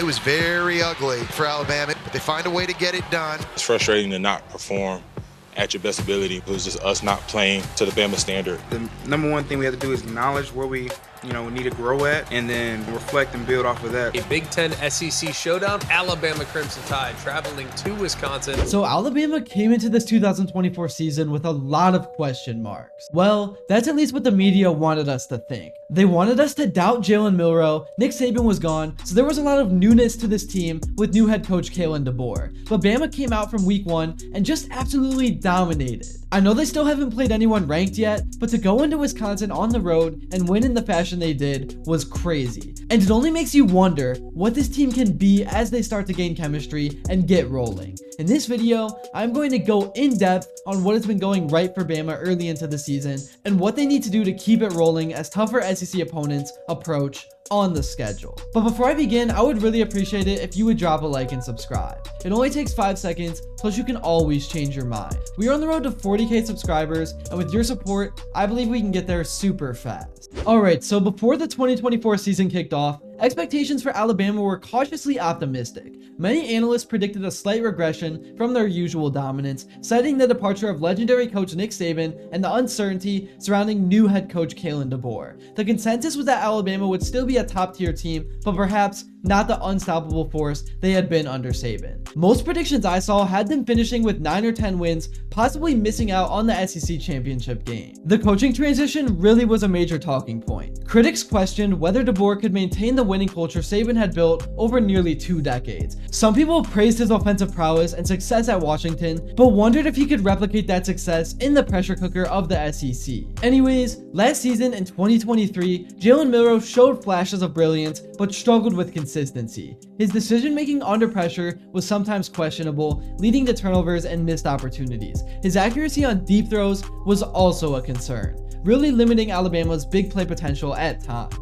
It was very ugly for Alabama, but they find a way to get it done. It's frustrating to not perform at your best ability. It was just us not playing to the Bama standard. The number one thing we have to do is acknowledge where we need to grow at, and then reflect and build off of that. A Big Ten SEC showdown, Alabama Crimson Tide traveling to Wisconsin. So Alabama came into this 2024 season with a lot of question marks. Well, that's at least what the media wanted us to think. They wanted us to doubt Jalen Milroe. Nick Saben was gone, so there was a lot of newness to this team with new head coach Kalen Deboer. But Bama came out from week 1 and just absolutely dominated. I know they still haven't played anyone ranked yet, but to go into Wisconsin on the road and win in the fashion they did was crazy. And it only makes you wonder what this team can be as they start to gain chemistry and get rolling. In this video, I'm going to go in depth on what has been going right for Bama early into the season and what they need to do to keep it rolling as tougher SEC opponents approach on the schedule. But before I begin, I would really appreciate it if you would drop a like and subscribe. It only takes 5 seconds, plus you can always change your mind. We are on the road to 40K subscribers, and with your support, I believe we can get there super fast. Alright, so before the 2024 season kicked off, expectations for Alabama were cautiously optimistic. Many analysts predicted a slight regression from their usual dominance, citing the departure of legendary coach Nick Saben and the uncertainty surrounding new head coach Kalen Deboer. The consensus was that Alabama would still be a top-tier team, but perhaps not the unstoppable force they had been under Saben. Most predictions I saw had them finishing with 9 or 10 wins, possibly missing out on the SEC championship game. The coaching transition really was a major talking point. Critics questioned whether Deboer could maintain the winning culture Saben had built over nearly 2 decades. Some people praised his offensive prowess and success at Washington, but wondered if he could replicate that success in the pressure cooker of the SEC. Anyways, last season in 2023, Jalen Milroe showed flashes of brilliance, but struggled with consistency. His decision-making under pressure was sometimes questionable, leading to turnovers and missed opportunities. His accuracy on deep throws was also a concern, really limiting Alabama's big play potential at times.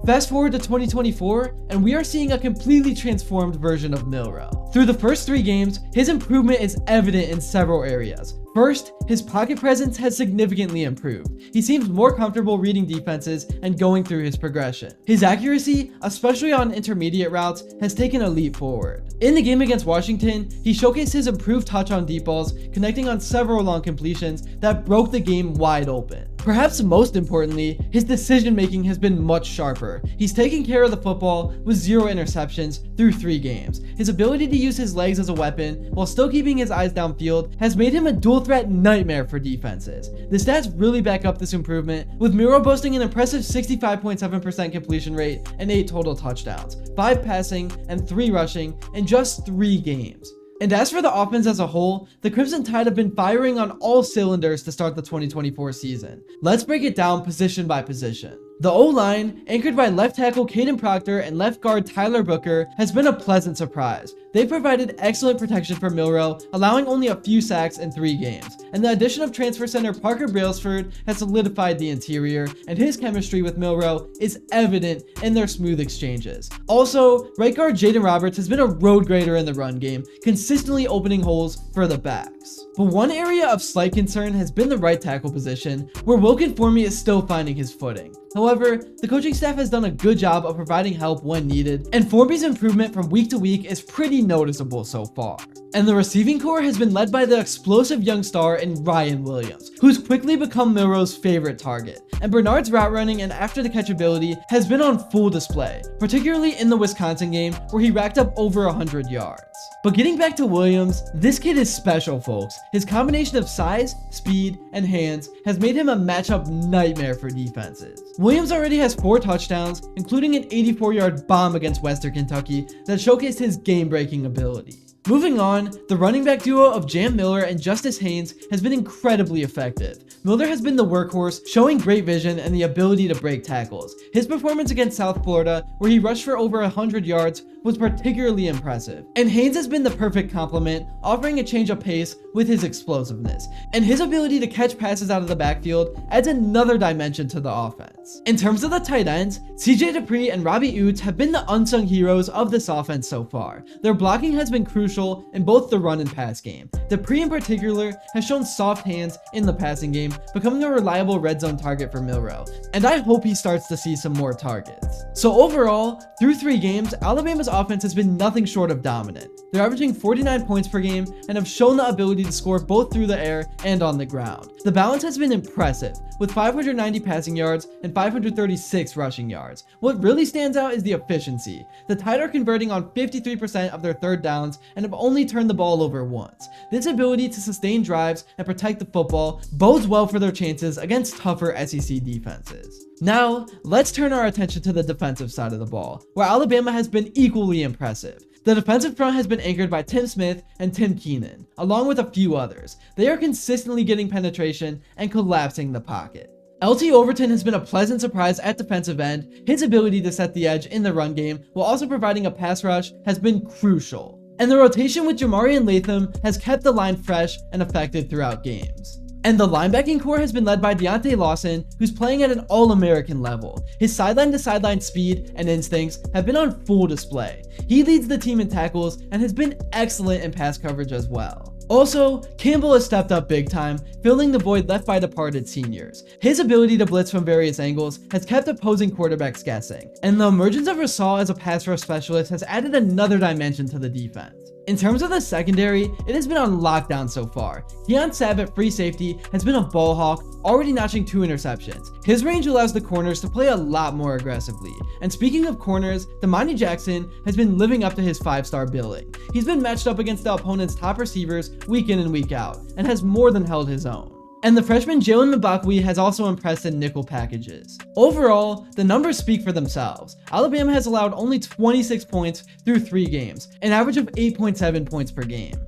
Fast forward to 2024, and we are seeing a completely transformed version of Milroe. Through the first 3 games, his improvement is evident in several areas. First, his pocket presence has significantly improved. He seems more comfortable reading defenses and going through his progression. His accuracy, especially on intermediate routes, has taken a leap forward. In the game against Washington, he showcased his improved touch on deep balls, connecting on several long completions that broke the game wide open. Perhaps most importantly, his decision-making has been much sharper. He's taking care of the football with 0 interceptions through 3 games. His ability to use his legs as a weapon while still keeping his eyes downfield has made him a dual-threat nightmare for defenses. The stats really back up this improvement, with Milroe boasting an impressive 65.7% completion rate and 8 total touchdowns, 5 passing and 3 rushing in just 3 games. And as for the offense as a whole, the Crimson Tide have been firing on all cylinders to start the 2024 season. Let's break it down position by position. The O-line, anchored by left tackle Caden Proctor and left guard Tyler Booker, has been a pleasant surprise. They provided excellent protection for Milroe, allowing only a few sacks in 3 games. And the addition of transfer center Parker Brailsford has solidified the interior, and his chemistry with Milroe is evident in their smooth exchanges. Also, right guard Jaden Roberts has been a road grader in the run game, consistently opening holes for the backs. But one area of slight concern has been the right tackle position, where Wilkin Formey is still finding his footing. However, the coaching staff has done a good job of providing help when needed, and Formby's improvement from week to week is pretty noticeable so far. And the receiving core has been led by the explosive young star in Ryan Williams, who's quickly become Milroe's favorite target. And Bernard's route running and after the catch ability has been on full display, particularly in the Wisconsin game where he racked up over 100 yards. But getting back to Williams, this kid is special, folks. His combination of size, speed, and hands has made him a matchup nightmare for defenses. Williams already has 4 touchdowns, including an 84-yard bomb against Western Kentucky that showcased his game-breaking ability. Moving on, the running back duo of Jam Miller and Justice Haynes has been incredibly effective. Miller has been the workhorse, showing great vision and the ability to break tackles. His performance against South Florida, where he rushed for over 100 yards, was particularly impressive. And Haynes has been the perfect complement, offering a change of pace with his explosiveness. And his ability to catch passes out of the backfield adds another dimension to the offense. In terms of the tight ends, CJ Dupree and Robbie Oots have been the unsung heroes of this offense so far. Their blocking has been crucial in both the run and pass game. Dupree in particular has shown soft hands in the passing game, becoming a reliable red zone target for Milroe. And I hope he starts to see some more targets. So overall, through 3 games, Alabama's offense has been nothing short of dominant. They're averaging 49 points per game and have shown the ability to score both through the air and on the ground. The balance has been impressive, with 590 passing yards and 536 rushing yards. What really stands out is the efficiency. The Tide are converting on 53% of their third downs and have only turned the ball over once. This ability to sustain drives and protect the football bodes well for their chances against tougher SEC defenses. Now, let's turn our attention to the defensive side of the ball, where Alabama has been equally impressive. The defensive front has been anchored by Tim Smith and Tim Keenan, along with a few others. They are consistently getting penetration and collapsing the pocket. LT Overton has been a pleasant surprise at defensive end. His ability to set the edge in the run game while also providing a pass rush has been crucial. And the rotation with Jamarian Latham has kept the line fresh and effective throughout games. And the linebacking core has been led by Deontay Lawson, who's playing at an All-American level. His sideline-to-sideline speed and instincts have been on full display. He leads the team in tackles and has been excellent in pass coverage as well. Also, Campbell has stepped up big time, filling the void left by departed seniors. His ability to blitz from various angles has kept opposing quarterbacks guessing, and the emergence of Rasal as a pass rush specialist has added another dimension to the defense. In terms of the secondary, it has been on lockdown so far. Keon Saben, free safety, has been a ball hawk, already notching 2 interceptions. His range allows the corners to play a lot more aggressively. And speaking of corners, Damani Jackson has been living up to his 5-star billing. He's been matched up against the opponent's top receivers week in and week out, and has more than held his own. And the freshman Jalen Milroe has also impressed in nickel packages. Overall, the numbers speak for themselves. Alabama has allowed only 26 points through 3 games, an average of 8.7 points per game.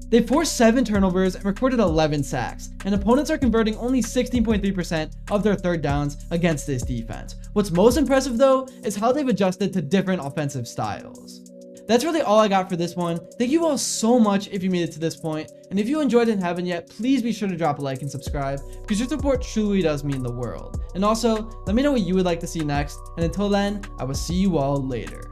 They forced 7 turnovers and recorded 11 sacks, and opponents are converting only 16.3% of their third downs against this defense. What's most impressive though is how they've adjusted to different offensive styles. That's really all I got for this one. Thank you all so much if you made it to this point, and if you enjoyed and haven't yet, please be sure to drop a like and subscribe, because your support truly does mean the world. And also, let me know what you would like to see next, and until then, I will see you all later.